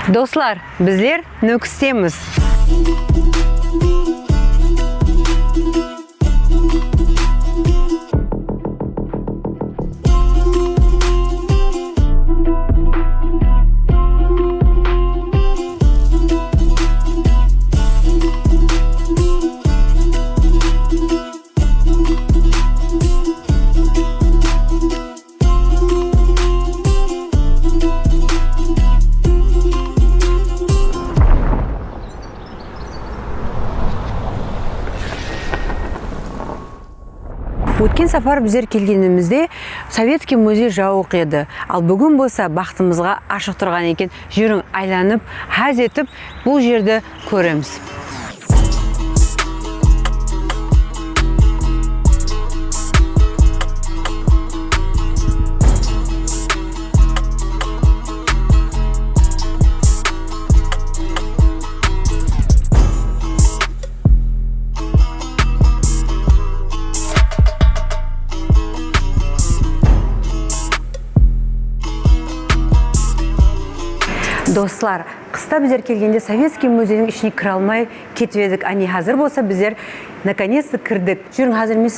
Dostlar, bizler Nöküstemiz. Өткен сапар біздер келгенімізде Советский музей жауық еді. Ал бүгін болса бақытымызға ашық тұрған екен. Жүрің айланып, хаз етіп, бұл жерді көреміз. Достар, қыста біздер келгенде Советский музейдің ішіне кіре алмай кетіп едік. Ани қазір болса біздер наконец-то кірдік. Жүрің, қазір мен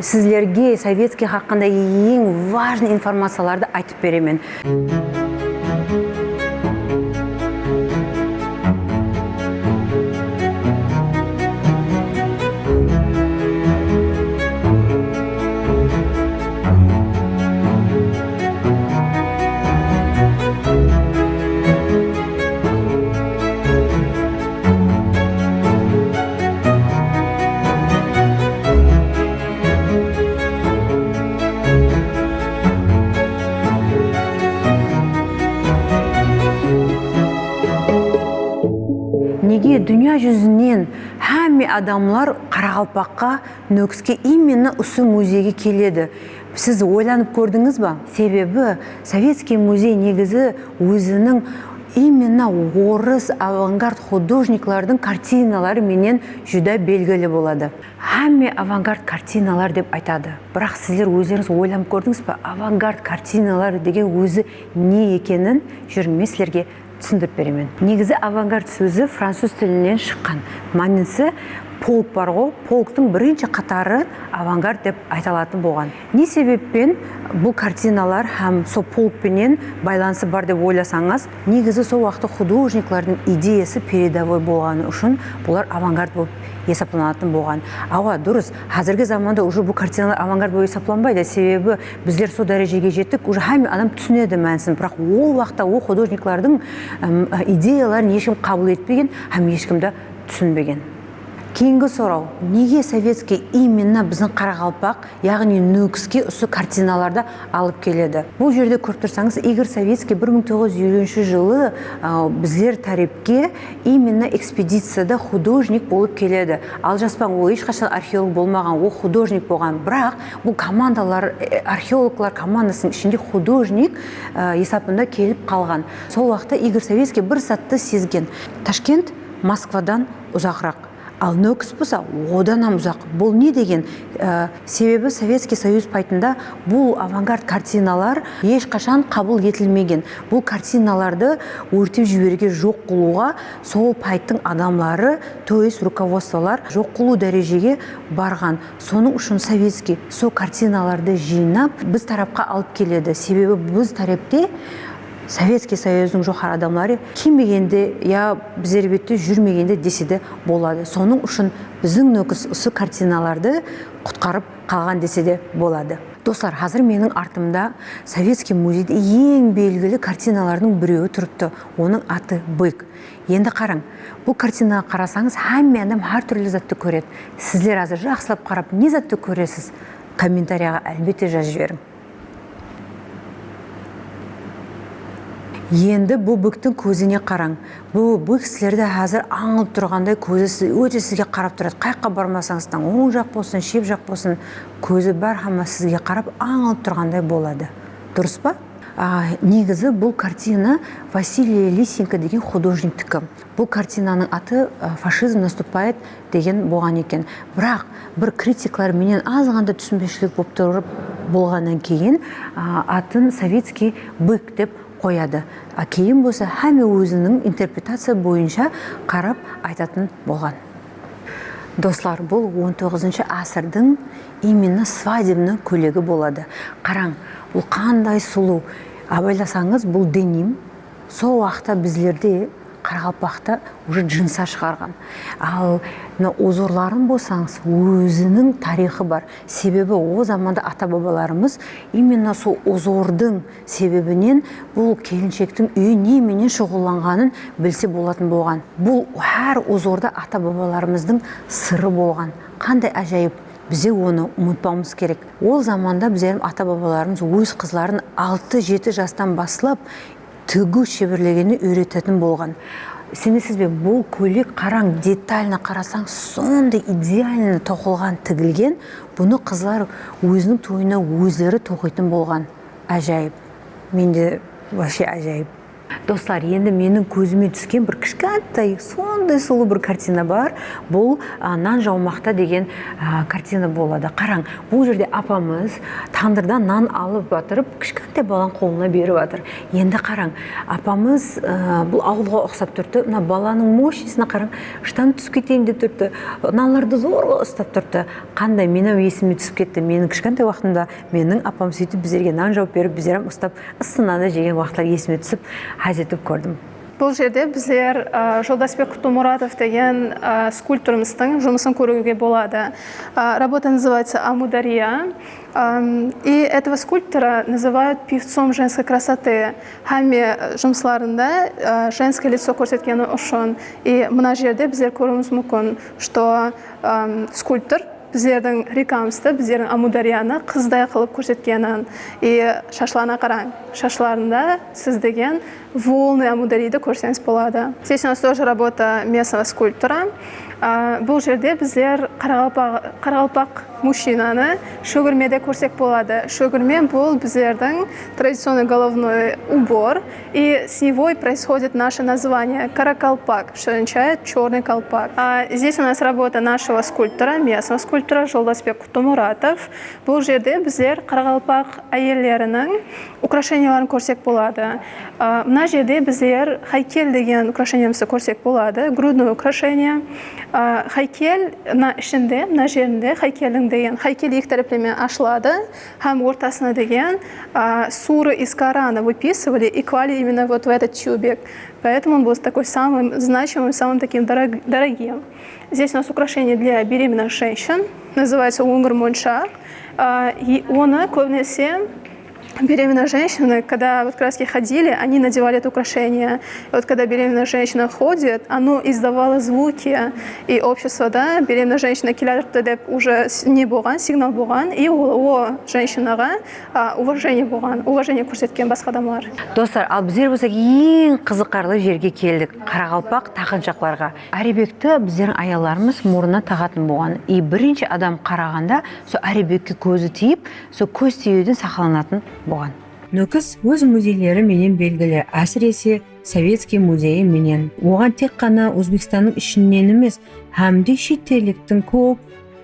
сіздерге Советский хақында ең важный информацияларды айтып беремін. Неге дүния жүзінен әмме адамлар Қарақалпаққа, Нөкіске именно осы музейге келеді? Сіз ойланып көрдіңіз ба? Себебі Советский музей негізі өзінің именно орыс авангард художниклардың картиналары менен жүдә белгілі болады. Әмме авангард картиналар деп айтады. Бірақ сіздер өздеріңіз ойланып көрдіңіз ба? Авангард картиналар деген өзі не екенін жүрмін сіздерге түсіндіріп беремін. Негізі авангард сөзі француз тілінен шыққан. Мәнісі полк бар ғой, полктың бірінші қатары авангард деп айталатын болған. Не себеппен бұл картиналар һәм сол полкпенен байланысы бар деп ойласаңыз, негізі сол уақытта художниклардың идеясы передовой болғаны үшін бұлар авангард болып есептелінетін болған. Ауа, дұрыс, қазіргі заманда уже бұл картиналар авангард болып есептелінбейді, себебі біздер сол дәрежеге жеттік, уже әмме адам түсінеді мәнісін. Бірақ ол уақытта ол художниклардың идеяларын ешкім қабыл етпеген, һәм ешкімді түсінбеген. Кейінгі сұрау, неге Советский именно біздің Қарақалпақ, яғни Нөкіске осы картиналарды алып келеді? Бұл жерде көріп тұрсаңыз, Игорь Советский 1950 жылы біздер тарихке именно экспедицияда художник болып келеді. Ал жаспан, ол ешқашан археолог болмаған, ол художник болған. Бірақ бұл командалар, археологлар командасының ішінде художник есапында келіп қалған. Сол уақытта Игорь Советский бір сәтті сезген. Ташкент Москвадан ұзақырақ. Ал Нөкіс болса, одан ұзақ. Бұл не деген? Себебі Советский Союз пайтында бұл авангард картиналар ешқашан қабыл етілмеген. Бұл картиналарды өртеп жіберуге жоқ қылуға сол пайттың адамлары, то есть руководстволар жоқ қылу дәрежеге барған. Соның үшін Советский сол картиналарды жинап біз тарапқа алып келеді. Себебі біз тарапте Советский Союздың жоғары адамлары келмегенде, я біздер бетте жүрмегенде десе де болады. Соның үшін біздің Нөкіс осы картиналарды құтқарып қалған десе де болады. Достар, қазір менің артымда Советский музейде ең белгілі картиналардың біреуі тұрыпты. Оның аты Бык. Енді қараң, бұл картинаға қарасаңыз, әмме адам әр түрлі затты көреді. Сіздер қазір жақсылап қарап, не затты көресіз? Комментарияға әлбетте жазып жіберің. Енді бұл Быктың көзіне қараң. Бұл Бык сілерді қазір аңылып тұрғандай көзі өте сізге қарап тұрады. Қайыққа бармасаңыздан, оң жақ болсын, шеп жақ болсын, көзі бар, һәм сізге қарап аңылып тұрғандай болады. Дұрыс па? Негізі бұл картина Василий Лисенко деген художниктікі. Бұл картинаның аты «Фашизм наступает» деген болған екен. Бірақ бір критиклар менен азғанда түсінбеушілік болып тұрып болғаннан кейін атын «Советский бык» деп қояды. Кейін болса һәме өзінің интерпретация бойынша қарап айтатын болған. Достар, бұл 19 асырдың именно свадебны көйлегі болады. Қараң, бұл қандай сұлу. Абайласаңыз, бұл деним. Сол уақытта біздерде Қарақалпақта уже джинса шығарған. Ал узорларын болсаңыз, өзінің тарихы бар. Себебі о заманда ата-бабаларымыз именно сол узордың себебінен бұл келіншектің үйі неменен шұғыланғанын білсе болатын болған. Бұл әр узорда ата-бабаларымыздың сыры болған. Қандай ажайып. Бізе оны ұмытпауымыз керек. Ол заманда біздерім ата-бабаларымыз өз қызларын 6-7 жастан басылап тігу шеберлегені үйрететін болған. Сенесіз бе, бұл көйлек қараң, детально қарасаң, сондай идеально тоқылған, тігілген. Бұны қызлар өзінің тойына өздері тоқитын болған. Ажайып. Менде вообще ажайып. Достар, енді менің көзіме түскен бір кішкентай, сондай сұлу бір картина бар. Бұл нан жаумақта деген картина болады. Қараң, бұл жерде апамыз тандырдан нан алып батырып, кішкентай баланың қолына беріп жатыр. Енді қараң, апамыз бұл ауылға ұқсап тұрды. Мына баланың мощностьына қараң, штаны түсіп кетейін деп тұрды. Наларды зорға ұстап тұрды. Қандай, менің есіме түсіп кетті. Менің кішкентай уақытымда менің апам сөйтіп біздерге нан жауып беріп, біздерім ұстап ысынады жеген уақытлар есіме түсіп, әзетіп көрдім. Бұл жерде біздер Жолдасбек Құтылмұратов деген скульпторымыздың жұмысын көруге болады. Работа называется «Амудария». И этого скульптора называют певцом женской красоты. Хәме жұмысларында женское лицо көрсеткені үшін. И мына жерде біздер көруіміз мүмкін, что скульптор біздердің рекамызды, біздердің Амударияны қыздай қылып көрсеткенін. И шашларына қараң. Шашларында сіз деген волны Амударийді көрсеңіз болады. Здесь у нас тоже работа местного скульптора. Бұл жерде біздер Қарақалпақ мужчинаны шөгірмеде көрсек болады. Шөгірме бұл біздердің традиционный головной убор, и с него и происходит наше название Каракалпак, что означает черный колпак. Здесь у нас работа нашего скульптора, местного скульптора Жолдасбек Құтылмұратов. Бұл жерде біздер Қарақалпақ әйелдерінің украшенияларын көрсек болады. Мына жерде біздер хайкел деген украшениямызды көрсек болады, грудное украшение. Хайкел ішінде, мына жерінде хайкелдің деген, хайкел екі тәріплеме ашылады, һәм ортасына деген суры из Корана выписывали и клали именно вот в этот тюбик. Поэтому он был такой самым значимым, самым таким дорогим. Здесь у нас украшение для беременных женщин, называется унгр моншак. И он, көбінесе, беременные женщины, когда вот как раз ходили, они надевали это украшение. И вот когда беременная женщина ходит, оно издавало звуки. И общество, да, беременная женщина келатты деп уже не болған, сигнал болған. И о женщинаға уважение болған, уважение көрсеткен басқа адамдар. Достар, ал біздер болсақ ең қызықарлы жерге келдік. Қарақалпақ тақыншақларға. Әребекті біздердің аяларымыз мұрнына тағатын болған. И бірінші адам қарағанда, со әребекке көзі тиіп, со көз тиюден сақланатын болған. Нүкіс өз музейлері менен белгілі, әсіресе Советский музейі менен. Оған тек қана Өзбекстанның ішінен емес, һәмде шетелдіктің көп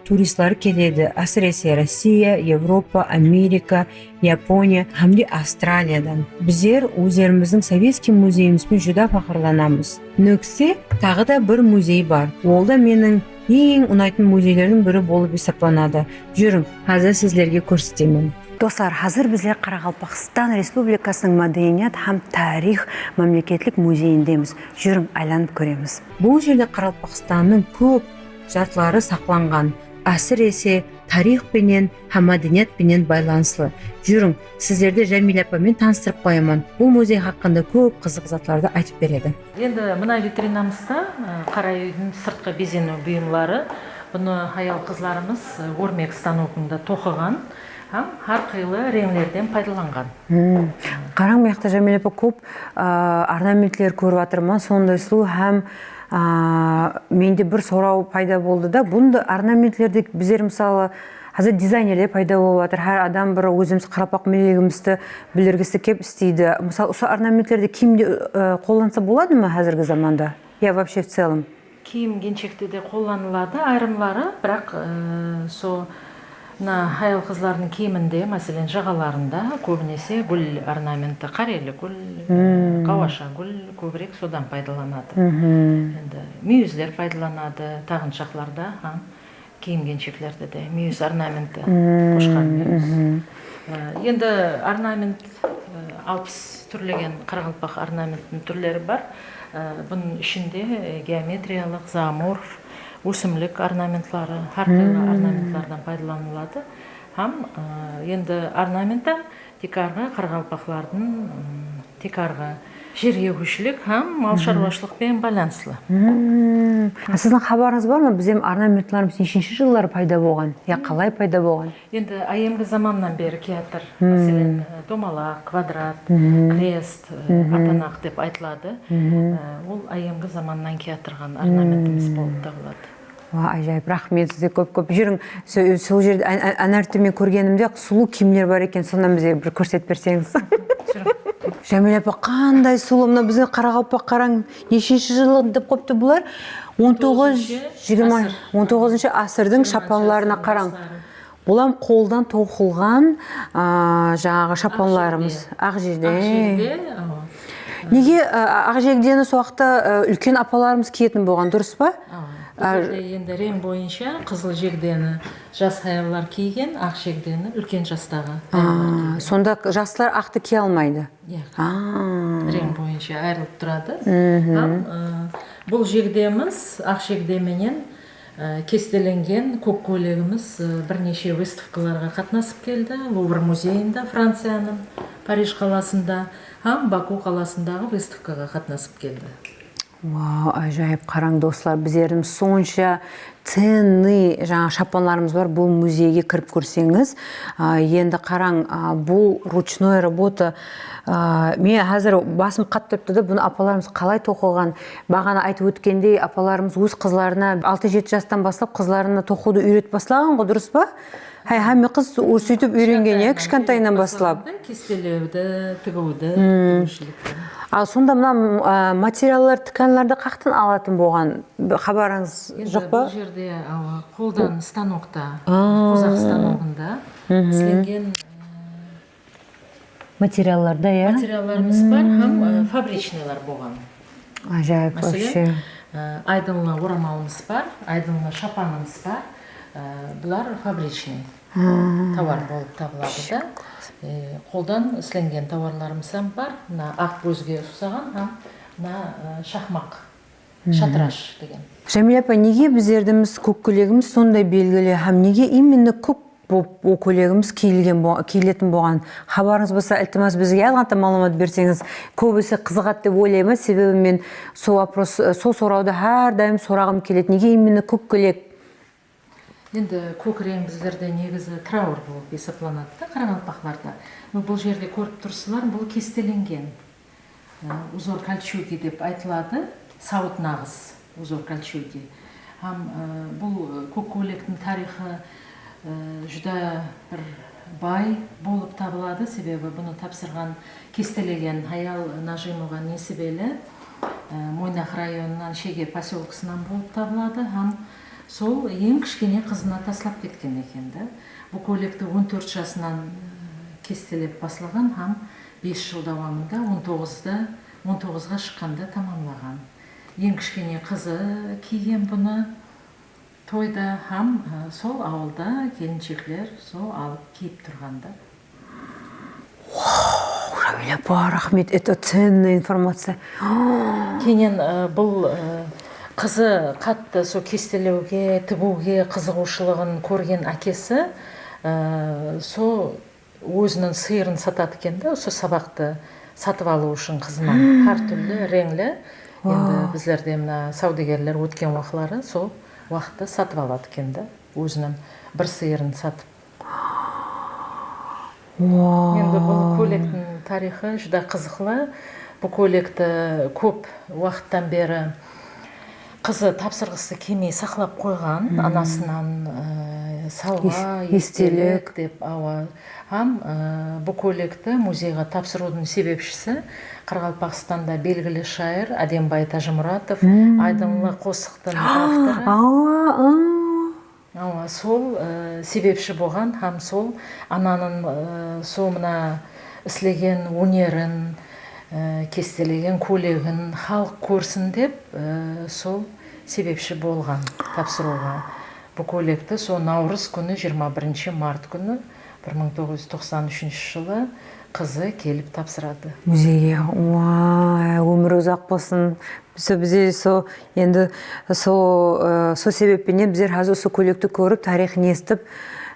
туристлар келеді, әсіресе Россия, Европа, Америка, Япония, һәмде Австралиядан. Біздер өздеріміздің Советский музейімізбен жүдә фақырланамыз. Нүксе тағы да бір музей бар. Ол да менің ең ұнайтын музейлердің бірі болып есептеледі. Жүрің, қазір сіздерге көрсетемін. Достар, қазір біздер Қарақалпақстан Республикасының мәдениет һәм тарих мемлекеттік музейіндеміз. Жүрің, айланып көреміз. Бұл жерде Қарақалпақстанның көп жатлары сақланған, әсіресе тарих пенен һәм мәдениет пенен байланыслы. Жүрің, сіздерді Жәмилә апамен таныстырып қоямын. Бұл музей хақында көп қызық затларды айтып береді. Енді мына витринамызда қара үйдің сыртқы безену бұйымлары, бұны аял қызларымыз өрмек станогында тоқыған, әрқилы реңлерден пайдаланған. Қараң, мияқта Жәмилә апа көп орнаментлер көріп жатырмын, сондай сұлу, һәм менде бір сұрау пайда болды да, бұнды орнаментлерді біздер мысалы қазір дизайнерлер пайда болып жатыр. Әр адам бір өзіміз Қарақалпақ мелегімізді білдіргісі кеп істейді. Мысалы, осы орнаментлерді киімде қолданса болады ма қазіргі заманда? Я вообще в целом. Киім кеншекте де қолданылады, айрымлары, бірақ мына аял кыздардын кийиминде, маселен, жагаларында көбүнесе гүл орнаменти, карели гүл, кабаша гүл көбүрөөк содан пайдаланады. Эndi мүйүзлер пайдаланады, тагынчакларда, кийим-кечектерде де мүйүз орнаменти кошкан мүйүз. Енді орнамент 60 түрлеген Қарақалпақ орнаментінің түрлері бар. Бұның ішінде геометриялық, зооморф, өсімлік орнаментлары, әртүрлі орнаментлардан пайдаланылады. Енді орнаментта текарғы Қарақалпақлардың текарғы жерге көшілік, мал шаруашылықпен байланыслы. Сіздің хабарыңыз бар ма? Біздің орнаментларымыз нешінші жыллары пайда болған? Я қалай пайда болған? Енді айемгі заманнан бері театр, мәселен, домалақ, квадрат, крест, атанақ деп айтылады. Ол айемгі заманнан театрған орнаментіміз болып табылады. Ажайып, рахмет сізге көп-көп. Жүрің, сол жерде әнәртімен көргенімде сұлу киімдер бар екен, сондан бізге бір көрсетіп берсеңіз. Жәмил апа, қандай сұлу, мына біздің Қарақалпақ қараң, нешінші жылы деп қойыпты бұлар? 19 асырдың шапанларына қараң. Бұлам қолдан тоқылған жаңағы шапанларымыз. Ақ жерде. Неге ақ жердені соқта үлкен апаларымыз киетін болған, дұрыс па? Енді рем бойынша қызыл жегдені жас аялар киген, ақ жегдені үлкен жастағы аялар киген. Сонда жастар ақты кие алмайды? Рем бойынша айырылып тұрады. Бұл жегдеміз ақ жегдеменен кестеленген көк көйлегіміз бірнеше выставкаларға қатынасып келді. Лувр музейінде, Францияның Париж қаласында, Баку қаласындағы выставкаға қатынасып келді. Вау, ажайып, қараң достар, біздердің сонша ценный шапанларымыз бар. Бұл музейге кіріп көрсеңіз, енді қараң, бұл ручной работа. Мен қазір басым қатып тұрды, бұны апаларымыз қалай тоқылған. Бағана айтып өткендей, апаларымыз өз қызларына 6-7 жастан бастап қызларына тоқуды үйретіп бастаған ғой, дұрыс па? Әмі қыз сөйтіп үйренген, кішкентайынан бастап. Кестелеуді, тігуді, тігушілікті. Сонда мына материалдар, тканларды қақтан алатын болған хабарыңыз жоқ ба? Бұл жерде қолдан станокта, қозақ станогында сленген материалдарымыз бар, фабричныйлар болған. Ажайып, вообще. Айдынлы орамалымыз бар, айдынлы шапанымыз бар. Бұлар фабричный товар болып табылады да. Қолдан сленген товарларымыз бар. Ақ көзге ұсаған, шахмақ, шатраш деген. Жәмил апа, неге біздердіміз көк көйлегіміз сондай белгілі? Неге именно көк көйлегіміз киілетін болған? Хабарыңыз болса, iltimos бізге алғанда малумат берсеңіз, көбісі қызығады деп ойлаймын. Себебі мен сол сұрауды әрдайым сұрағым келеді. Неге именно көк көйлек? Енді көк рең біздерде негізі траур болып есептелінеді Қарақалпақларда. Бұл жерде көріп тұрсыздар, бұл кестеленген. Узор кольчуги деп айтылады, сауыт нағыз узор кольчуги. Бұл көк көйлектің тарихы жүда бір бай болып табылады, себебі бұны тапсырған кестелеген Аял Нажимова несібелі Мойнақ районынан Шеге поселкісінен болып табылады. Сол ең кішкене қызына таслап кеткен екен. Бұл көйлекті 14 жасынан кестелеп басылған, 5 жыл давамында 19-ға шыққанда тамамлаған. Ең кішкене қызы киген бұны тойда, сол ауылда келіншектер сол алып киіп тұрғанда. Жәмил апа, рахмет, это ценная информация. Кейінен бұл қызы қатты со кестелеуге, тігуге қызығушылығын көрген әкесі со өзінің сиырын сатады екенді, осы сабақты сатып алу үшін қызынан әртүрлі реңлі. Енді біздерде саудагерлер өткен уақытлары сол уақытты сатып алады екенді, өзінің бір сиырын сатып. Енді бұл көйлектің тарихы жүда қызықлы. Бұл көйлекті көп уақыттан бері қызы тапсырғысы келмей сақлап қойған, анасынан салға, естелік деп. Бұл көйлекті музейға тапсырудың себепшісі Қарақалпақстанда белгілі шайыр Адембай Тажымұратов, Айдынлы Қосықтың авторы. сол себепші болған һәм сол ананың сол мына іслеген өнерін, кестелеген көйлегін халық көрсін деп сол себепші болған тапсыруға. Бұл көйлекті сол наурыз күні 21 март күні 1993 жылы қызы келіп тапсырады. Музейге. Өмір ұзақ болсын. Бізде сол енді сол себеппенен біздер қазір сол көйлекті көріп, тарихын естіп,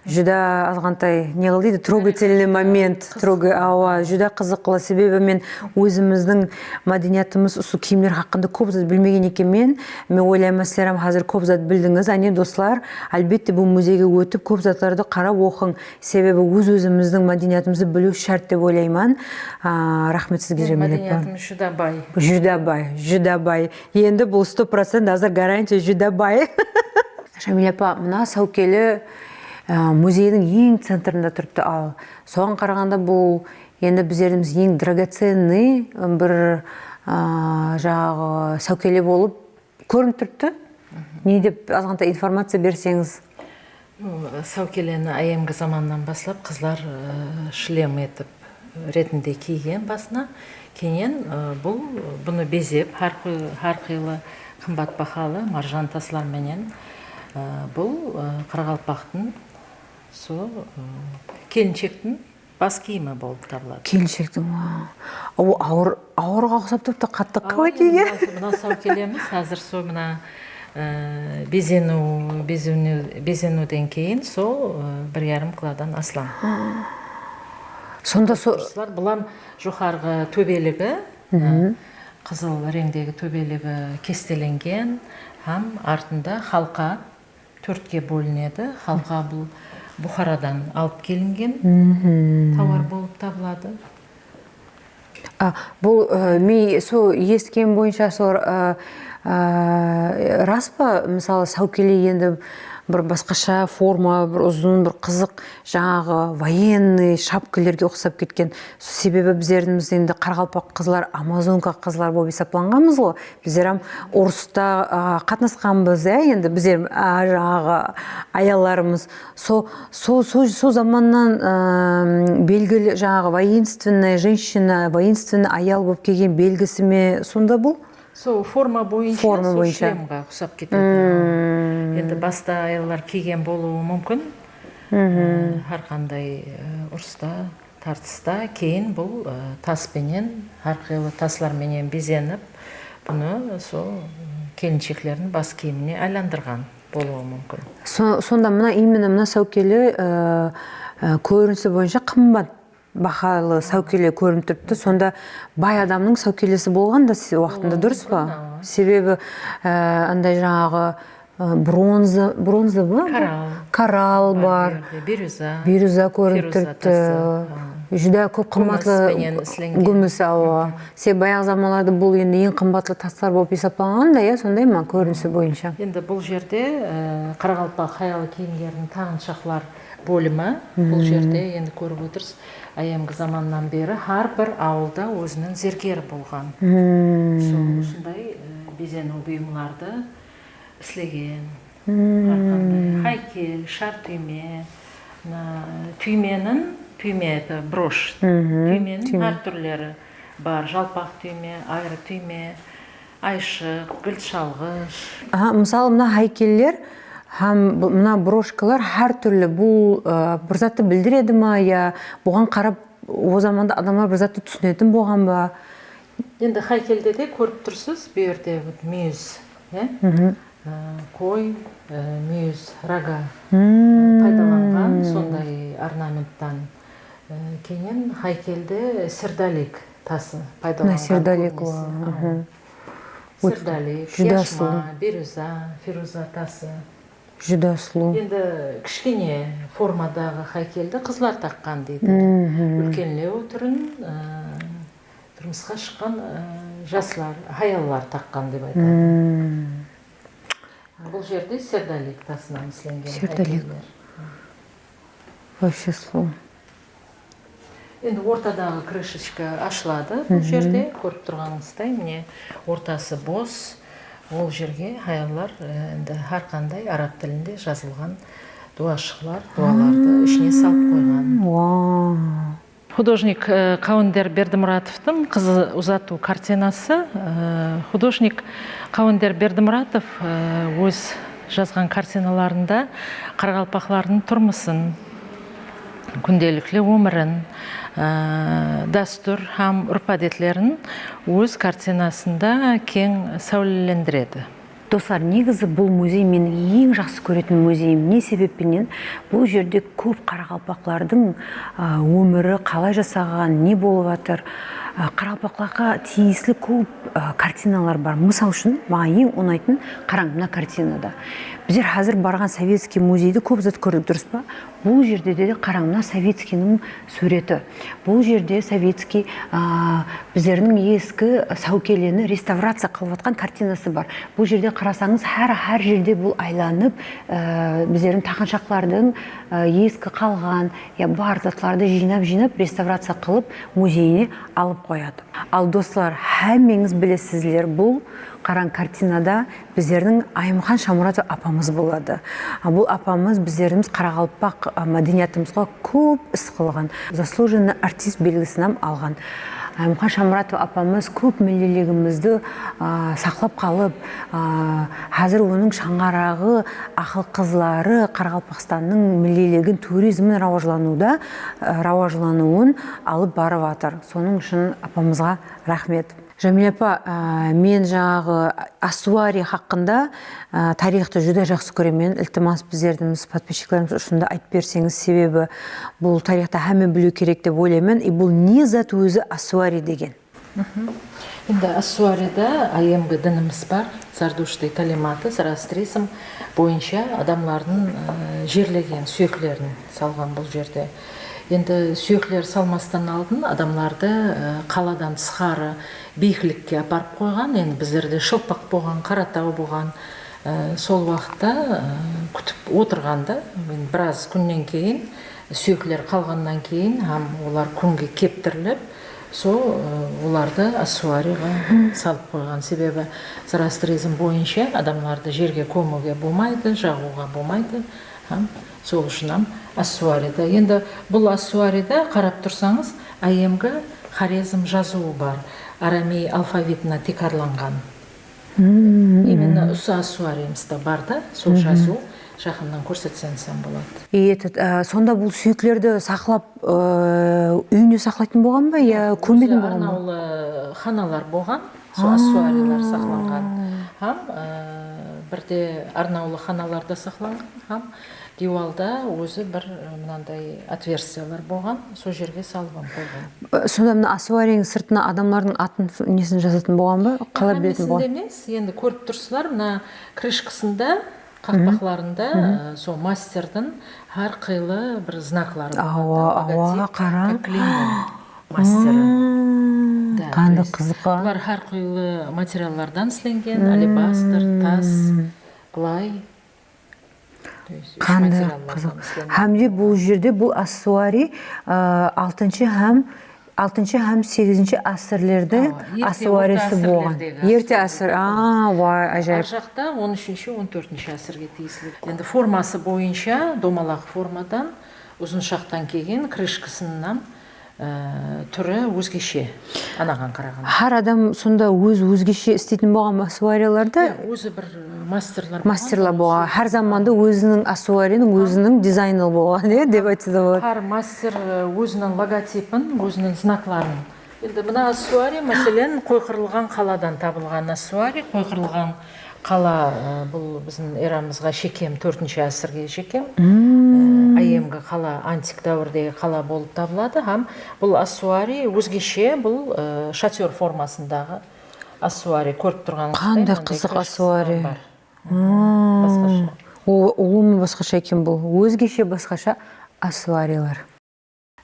жүда азғантай не қылды, трогательный момент, жүда қызықлы. Себебі мен өзіміздің мәдениетіміз осы киімдер хақында көп зат білмеген екенмен, мен ойлаймын, сіздерім қазір көп зат білдіңіз. Әне достар, әлбетте бұл музейге өтіп, көп заттарды қарап оқың. Себебі өзіміздің мәдениетімізді білу шарт деп ойлаймын. Рахмет сізге, Жәмилә. Мәдениетіміз жүда бай. Жүда бай. Енді бұл 100% азыр гарантия жүда бай. Жәмилә апа, мына Сәукелі музейдің ең центрында тұрыпты. Ал соған қарағанда бұл енді біздеріміз ең драгоценный бір жағы Сәукелі болып көрініп тұрыпты. Не деп азғантай информация берсеңіз? Сәукелені айемгі заманнан басылап қызлар шлем етіп ретінде киген басына. Кейінен бұны безеп, әрқилы қымбат бақалы маржан тасларменен бұл Қарақалпақтың сол келіншектің бас киімі болып табылады. Келіншектің, ауырға ұқсап тұрыпты, қатты қалай киген? Мына Сәукелеміз қазір сол мына безенуден кейін сол 1,5 киладан аслан. Сонда бұлан жоғарғы төбелігі, қызыл реңдегі төбелігі кестеленген, һәм артында халқа 4-ке бөлінеді. Халқа бұл Бұхарадан алып келінген тауар болып табылады. Бұл мен сол естіген бойынша рас па, мысалы Сәукеле енді бір басқаша форма, бір ұзын, бір қызық жаңағы военный шапкілерге ұқсап кеткен. Себебі біздеріміз енді Қарақалпақ қызлар, Амазонка қызлар болып есептелінғанбыз ғой. Біздер ұрыста қатынасқанбыз, енді біздер жаңағы аяларымыз. Сол заманнан белгілі жаңағы воинственная женщина, воинственный аял болып келген белгісі ме сонда бұл? Сол форма бойынша сол шлемға ұқсап кетеді. Енді баста аялар киген болуы мүмкін. Әрқандай ұрыста, тартыста кейін бұл таспенен, әрқилы тасларменен безеніп, бұны сол келіншектердің бас киіміне айландырған болуы мүмкін. Сонда именно мына Сәукеле көрінісі бойынша қымбат бақалы Сәукеле көрініп тұрыпты. Сонда бай адамның Сәукелесі болған да уақытында, дұрыс па? Себебі андай жаңағы бронза ба? Корал бар. Бирюза көрініп тұрыпты. Жүда көп қымбатлы күміс ауа. Себебі баяғы заманlarda бұл енді ең қымбатлы тастар болып есептелінген да, сондай ма көрінісі бойынша? Енді бұл жерде Қарақалпақ хаялы киімдердің тағыншақлар бөлімі. Бұл жерде енді көріп отырсыз, айемгі заманнан бері har бір ауылда өзінің зергері болған. Осындай безену бұйымларды іслеген. Хайкел, шар түйме, түйме это брош. Түйменің әр түрлері бар. Жалпақ түйме, айры түйме, айшық, гүл шалғыш. Мысалы, мына хайкеллер һәм мына брошкалар әр түрлі. Бұл бір затты білдіреді ма, я бұған қарап о заманда адамдар бір затты түсінетін болған ба? Енді хайкелде де көріп тұрсыз, бұл жерде мүйіз, қой, мүйіз, рога пайдаланған сондай орнаменттан. Кейін хайкелде сердолик тасы пайдаланған. Сердолик, сердолик, яшма, бирюза, фируза тасы. Жүда сұлу. Енді кішкене формадағы хайкелді қызлар таққан дейді. Үлкенлеу түрін тұрмысқа шыққан жаслар, хаяллар таққан деп айтады. Бұл жерде сердолик тасынан ісленген хайкелдер. Вообще сұлу. Енді ортадағы крышечка ашылады. Бұл жерде көріп тұрғаныңыздай, міне ортасы бос. ол жерге аялар енді har қандай араб тілінде жазылған дуашықлар, дуаларды ішіне салып қойған. Вау. Художник Кауындер Бердімұратовтың «Қызы ұзату» картинасы. Художник Кауындер Бердімұратов өз жазған картиналарында қарақалпақлардың тұрмысын, күнделікті өмірін, дәстүр һәм үрп-әдетлерін өз картинасында кең сәулелендіреді. Достар, негізі бұл музей менің ең жақсы көретін музейім. Не себеппенен? Бұл жерде көп қарақалпақлардың өмірі қалай жасаған, не болып жатыр. Қарақалпақларға тиесілі көп картиналар бар. Мысал үшін, маған ең ұнайтын, қараң, мына картинада. Біздер қазір барған советский музейді көп зат көрдік, дұрыс па? Бұл жерде де қараң, мына советскийдің суреті. Бұл жерде советский біздердің ескі сәукелені реставрация қылып жатқан картинасы бар. Бұл жерде қарасаңыз, әр жерде бұл айланып, біздердің тақаншақлардың ескі қалған, бар затларды жинап реставрация қылып музейіне алып қояды. Ал достар, әмеңіз білесіздер, бұл қараң картинада біздердің Аймхан Шамуратова апамыз болады. Бұл апамыз біздеріміз қарақалпақ мәдениетімізге көп іс қылған, заслуженный артист белгісін алған. Аймхан Шамуратова апамыз көп миллилігімізді сақлап қалып, қазір оның шаңғарағы, ақыл қызлары Қарақалпақстанның миллилігін туризмін рауажлануын алып барып жатыр. Соның үшін апамызға рахмет. Жәмил апа, мен жаңағы Ассуари хақында тарихты жүдә жақсы көремін. Илтимас біздердің подписчикларымыз ұшында айтып берсеңіз, себебі бұл тарихта әмін білу керек деп ойлаймын. Бұл не зат өзі Ассуари деген? Енді Ассуарida айемгі дініміз бар, Зардушты талиматы, зарастризм бойынша адамлардың жерлеген сүйеклерін салған бұл жерде. Енді сүйеклер салмастан алдын адамларды қаладан тысқары бейіклікке апарып қойған. Енді біздерде шылпақ болған, қаратау болған. Сол уақытта күтіп отырғанда, біраз күннен кейін, сүйеклер қалғаннан кейін, олар күнге кептіріліп, оларды Ассуариға салып қойған. Себебі зарастризм бойынша адамларды жерге көмуге болмайды, жағуға болмайды. Сол үшін Ассуарida. Енді бұл Ассуарida қарап тұрсаңыз, айемгі хорезм жазуы бар. Арами алфавитына текарланған. Именно осы Ассуаримызда бар да, сол жазу. Жақыннан көрсетсен болады. Сонда бұл сүйеклерді сақлап, үйіне сақлайтын болған ба, я көмбедің болған ба? Арнаулы ханалар болған, сол Ассуарилар сақланған. Бірде арнаулы ханаларда сақланған, Дивалда өзі бір мынандай отверстиялар болған, сол жерге салып қойған. Сонда мына Ассуарияның сыртына адамлардың атын несін жазатын болған ба? Қалай білетін болған? Емес, енді көріп тұрсыздар, мына крышкасында, қақпақларында сол мастердің әр қилы бір знаклары болған. Қара. Мастері. Қанды қызыққа. Бұлар әр қилы материаллардан сленген, алебастер, тас, глай. Қанды қызық. Әмде бұл жерде бұл Ассуари 6-шы һәм 8-ші асырлерді Ассуарisi болған. Ерте асыр. Вай, ажайып. Ар жақта 13-ші, 14-ші асырге тиесілі. Енді формасы бойынша домалақ формадан ұзыншақтан кейін крышкасынан түрі өзгеше, анаған қараған. Әр адам сонда өзгеше істейтін болған Ассуариларда? Өзі бір мастерлар болған. Әр заманда өзінің Ассуарінің өзінің дизайны болған, деп айтса болады. Әр мастер өзінің логотипін, өзінің знакларын. Енді мына Ассуари, мәселен, қойқырылған қаладан табылған Ассуари, қойқырылған қала, бұл біздің эрамызға шекем, 4-ші асырге шекем. Айемгі қала, антик дәуірдегі қала болып табылады. Бұл Ассуари өзгеше, бұл шатер формасындағы Ассуари көріп тұрғаныңыздай. Қандай қызық Ассуари. Олымы басқаша екен бұл. Өзгеше басқаша Ассуарилар.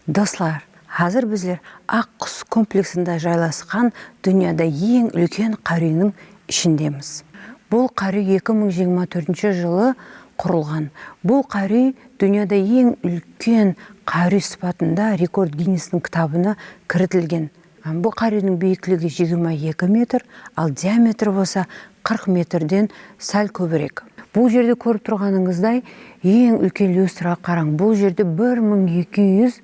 Достар, қазір біздер Аққұс комплексінде жайласқан дүнияда ең үлкен қарүйінің ішіндеміз. Бұл қарүй 2024 жылы құрылған. Бұл қарүй дүнияда ең үлкен қарүй сыпатында рекорд Гиннестің кітабына кірітілген. Бұл қарүйдің биіктігі 22 метр, ал диаметр болса 40 метрден сәл көбірек. Бұл жерде көріп тұрғаныңыздай ең үлкен люстраға қараң. Бұл жерде 1200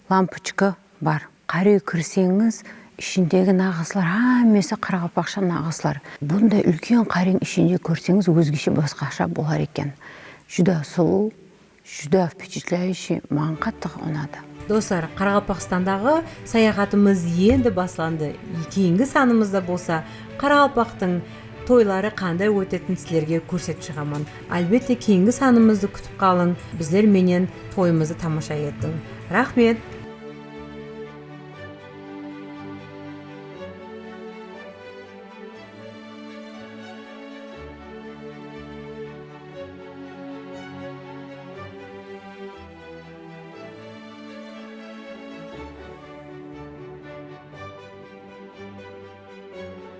лампочка бар. Қарай кірсеңіз, ішіндегі нағызлар, әмесі қарақалпақша нағызлар. Бұндай үлкен қарың ішінде көрсеңіз, өзгеше басқаша болар екен. Жүда сұлу, жүда впечатляющий, маған қатты ұнады. Достар, Қарақалпақстандағы саяхатымыз енді басланды. Кейінгі санымызда болса, Қарақалпақтың тойлары қандай өтетін сіздерге көрсетіп шығамын. Әлбетте кейінгі санымызды күтіп қалың, біздер менен тойымызды тамаша еттің. Рахмет!